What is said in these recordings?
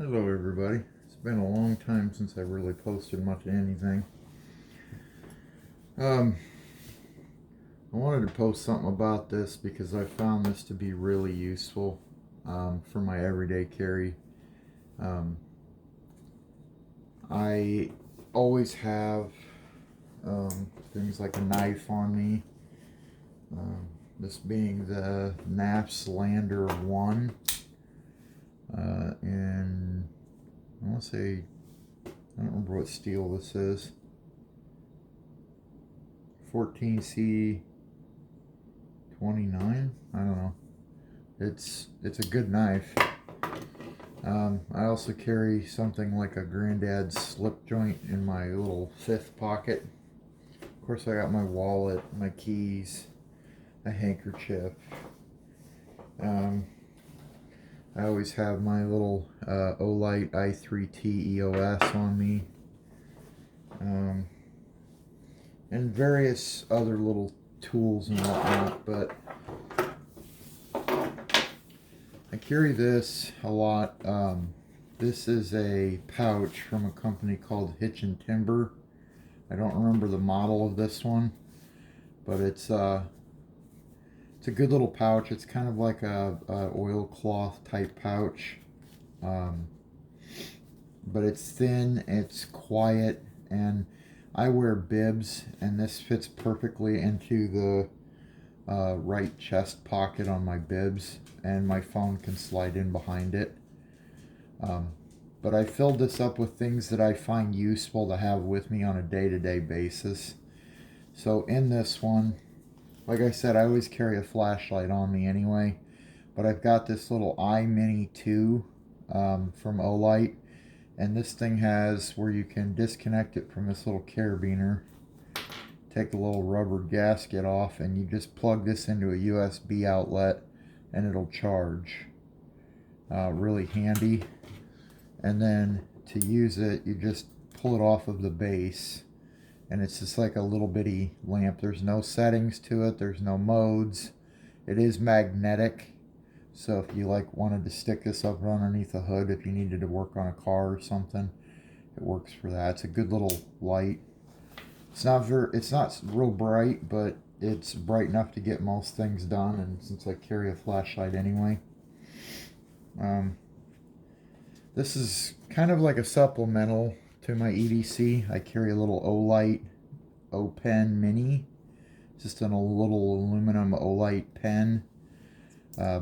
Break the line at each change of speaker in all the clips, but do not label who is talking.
Hello everybody. It's been a long time since I really posted much of anything. Um, I wanted to post something about this because I found this to be really useful for my everyday carry. Um, I always have things like a knife on me. This being the NAF's Lander 1. And I want to say, I don't remember what steel this is. 14C 29. I don't know. It's a good knife. I also carry something like a granddad's slip joint in my little fifth pocket. Of course, I got my wallet, my keys, a handkerchief. I always have my little Olight i3T EOS on me. And various other little tools and whatnot, but I carry this a lot. This is a pouch from a company called Hitch and Timber. I don't remember the model of this one, but it's a good little pouch. It's kind of like a oilcloth type pouch, but it's thin, it's quiet, and I wear bibs, and this fits perfectly into the right chest pocket on my bibs, and my phone can slide in behind it. But I filled this up with things that I find useful to have with me on a day-to-day basis. So in this one, like I said, I always carry a flashlight on me anyway, but I've got this little iMini 2 from Olight, and this thing has where you can disconnect it from this little carabiner, take the little rubber gasket off, and you just plug this into a USB outlet and it'll charge. Really handy. And then to use it, you just pull it off of the base, and it's just like a little bitty lamp. There's no settings to it, there's no modes. It is magnetic, so if you wanted to stick this up underneath the hood, if you needed to work on a car or something, it works for that. It's a good little light. It's not real bright, but it's bright enough to get most things done, and since I carry a flashlight anyway. This is kind of like a supplemental to my EDC. I carry a little Olight O-Pen Mini. Just a little aluminum Olight pen,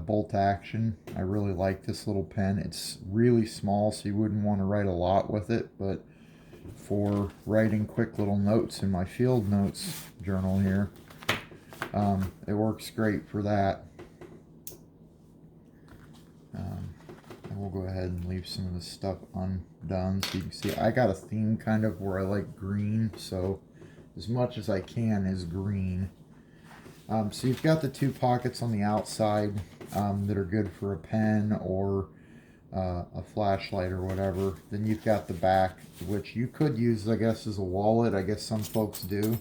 bolt action. I really like this little pen. It's really small, so you wouldn't want to write a lot with it, but for writing quick little notes in my field notes journal here, it works great for that. We'll go ahead and leave some of this stuff undone so you can see I got a theme kind of where I like green, so as much as I can is green. So you've got the two pockets on the outside that are good for a pen or a flashlight or whatever. Then you've got the back, which you could use, I guess, as a wallet. I guess some folks do.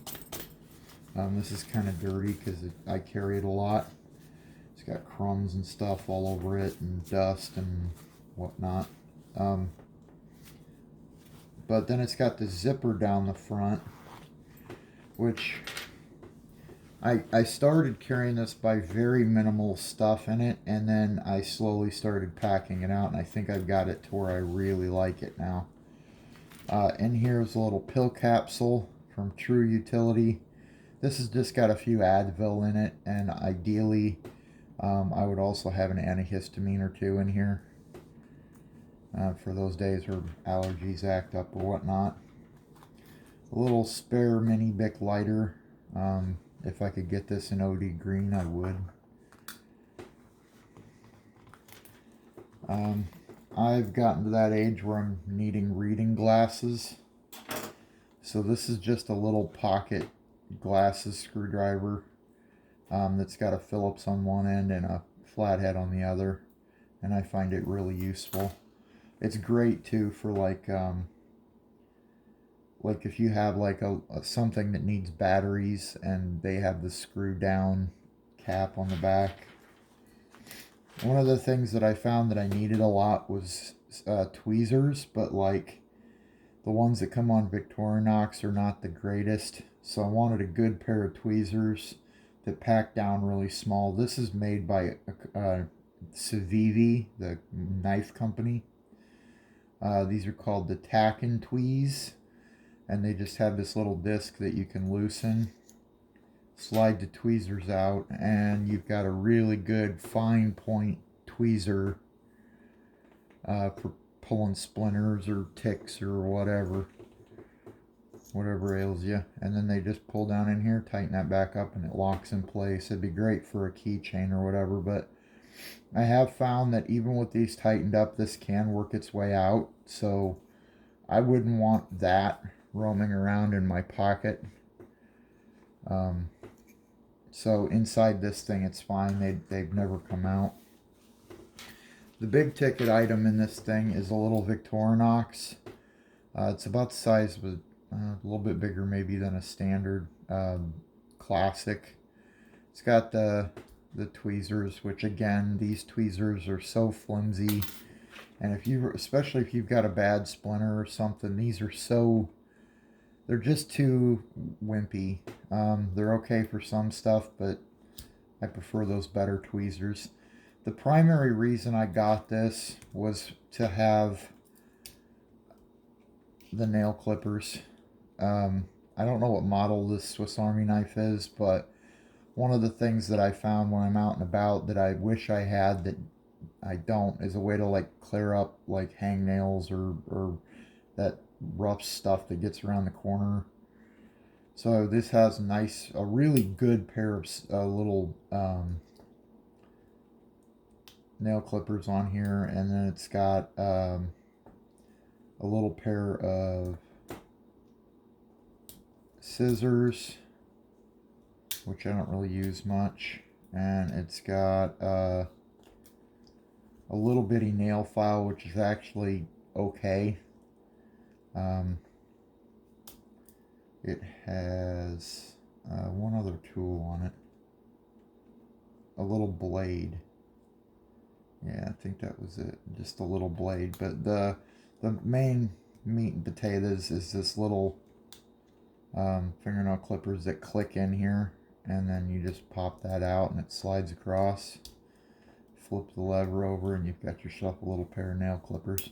This is kind of dirty because I carry it a lot. It's got crumbs and stuff all over it and dust and whatnot. But then it's got the zipper down the front, which I started carrying this by very minimal stuff in it, and then I slowly started packing it out, and I think I've got it to where I really like it now. In here is a little pill capsule from True Utility. This has just got a few Advil in it, and ideally I would also have an antihistamine or two in here for those days where allergies act up or whatnot. A little spare mini Bic lighter. If I could get this in OD green, I would. I've gotten to that age where I'm needing reading glasses. So this is just a little pocket glasses screwdriver that's got a Phillips on one end and a flathead on the other. And I find it really useful. It's great too for like if you have like a something that needs batteries and they have the screw down cap on the back. One of the things that I found that I needed a lot was tweezers, but like the ones that come on Victorinox are not the greatest. So I wanted a good pair of tweezers that pack down really small. This is made by Civivi, the knife company. These are called the Tack and Tweeze, and they just have this little disc that you can loosen, slide the tweezers out, and you've got a really good fine point tweezer for pulling splinters or ticks or whatever ails you. And then they just pull down in here, tighten that back up, and it locks in place. It'd be great for a keychain or whatever, but I have found that even with these tightened up, this can work its way out, so I wouldn't want that roaming around in my pocket. So inside this thing, it's fine. They've never come out. The big ticket item in this thing is a little Victorinox. It's about the size of a little bit bigger maybe than a standard classic. It's got the tweezers, which again, these tweezers are so flimsy, and especially if you've got a bad splinter or something, they're just too wimpy. They're okay for some stuff, but I prefer those better tweezers. The primary reason I got this was to have the nail clippers. I don't know what model this Swiss Army knife is, but one of the things that I found when I'm out and about that I wish I had that I don't is a way to like clear up like hangnails or that rough stuff that gets around the corner. So this has a really good pair of little nail clippers on here, and then it's got a little pair of scissors, which I don't really use much, and it's got a little bitty nail file, which is actually okay. It has one other tool on it, a little blade. Yeah, I think that was it, just a little blade. But the main meat and potatoes is this little fingernail clippers that click in here, and then you just pop that out and it slides across. Flip the lever over and you've got yourself a little pair of nail clippers.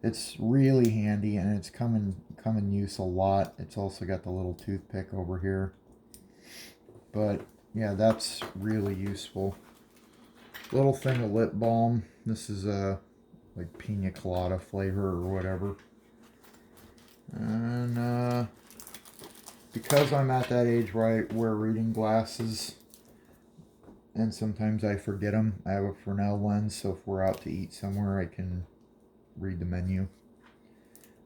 It's really handy, and it's come in use a lot. It's also got the little toothpick over here. But yeah, that's really useful. Little thing of lip balm. This is a like pina colada flavor or whatever. And because I'm at that age where I wear reading glasses, and sometimes I forget them, I have a Fresnel lens, so if we're out to eat somewhere, I can read the menu.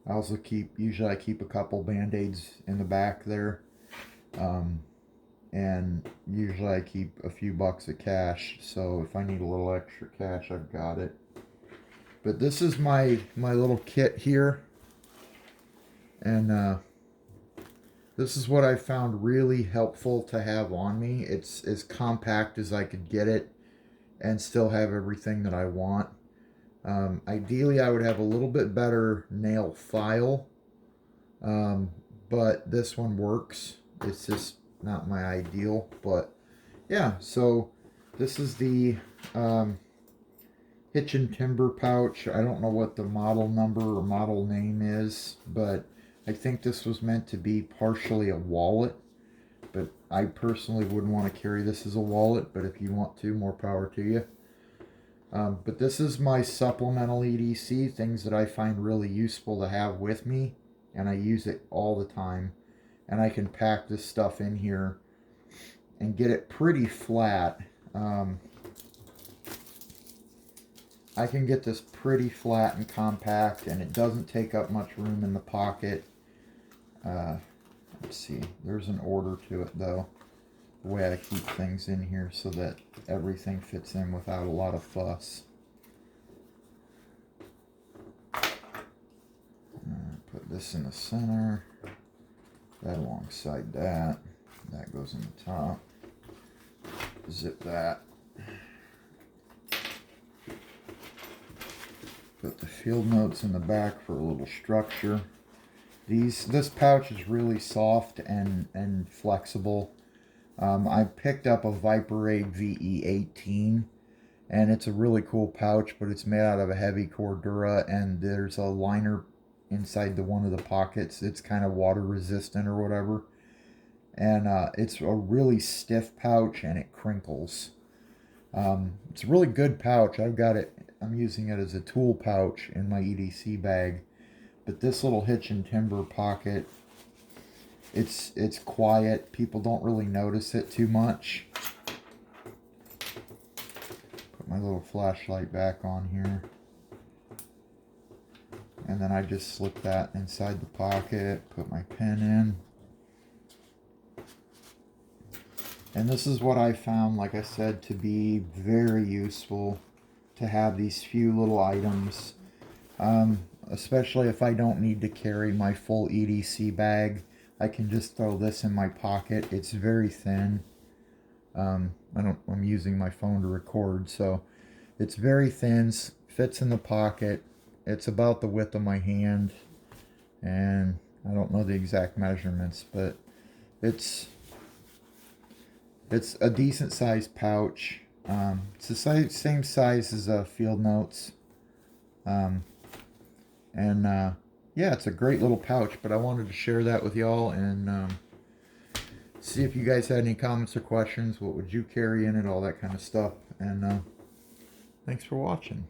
I also usually I keep a couple Band-Aids in the back there. And usually I keep a few bucks of cash, so if I need a little extra cash, I've got it. But this is my little kit here, and this is what I found really helpful to have on me. It's as compact as I could get it and still have everything that I want. Ideally I would have a little bit better nail file, but this one works. It's just not my ideal, but yeah. So this is the Hitch and Timber pouch. I don't know what the model number or model name is, but I think this was meant to be partially a wallet, but I personally wouldn't want to carry this as a wallet, but if you want to, more power to you. But this is my supplemental EDC, things that I find really useful to have with me, and I use it all the time. And I can pack this stuff in here and get it pretty flat. I can get this pretty flat and compact, and it doesn't take up much room in the pocket. Let's see, there's an order to it though, the way I keep things in here so that everything fits in without a lot of fuss. Put this in the center, that alongside that goes in the top. Zip that. Put the field notes in the back for a little structure. This pouch is really soft and flexible. I picked up a Viperade VE18, and it's a really cool pouch, but it's made out of a heavy Cordura, and there's a liner inside one of the pockets. It's kind of water resistant or whatever, and it's a really stiff pouch, and it crinkles. It's a really good pouch. I'm using it as a tool pouch in my EDC bag. But this little Hitch and Timber pocket, it's quiet. People don't really notice it too much. Put my little flashlight back on here. And then I just slip that inside the pocket, put my pen in. And this is what I found, like I said, to be very useful, to have these few little items. Especially if I don't need to carry my full EDC bag, I can just throw this in my pocket. It's very thin. I'm using my phone to record, so it's very thin, fits in the pocket. It's about the width of my hand, and I don't know the exact measurements, but it's a decent sized pouch. It's the same size as Field Notes. Yeah, it's a great little pouch, but I wanted to share that with y'all and see if you guys had any comments or questions. What would you carry in it, all that kind of stuff. And thanks for watching.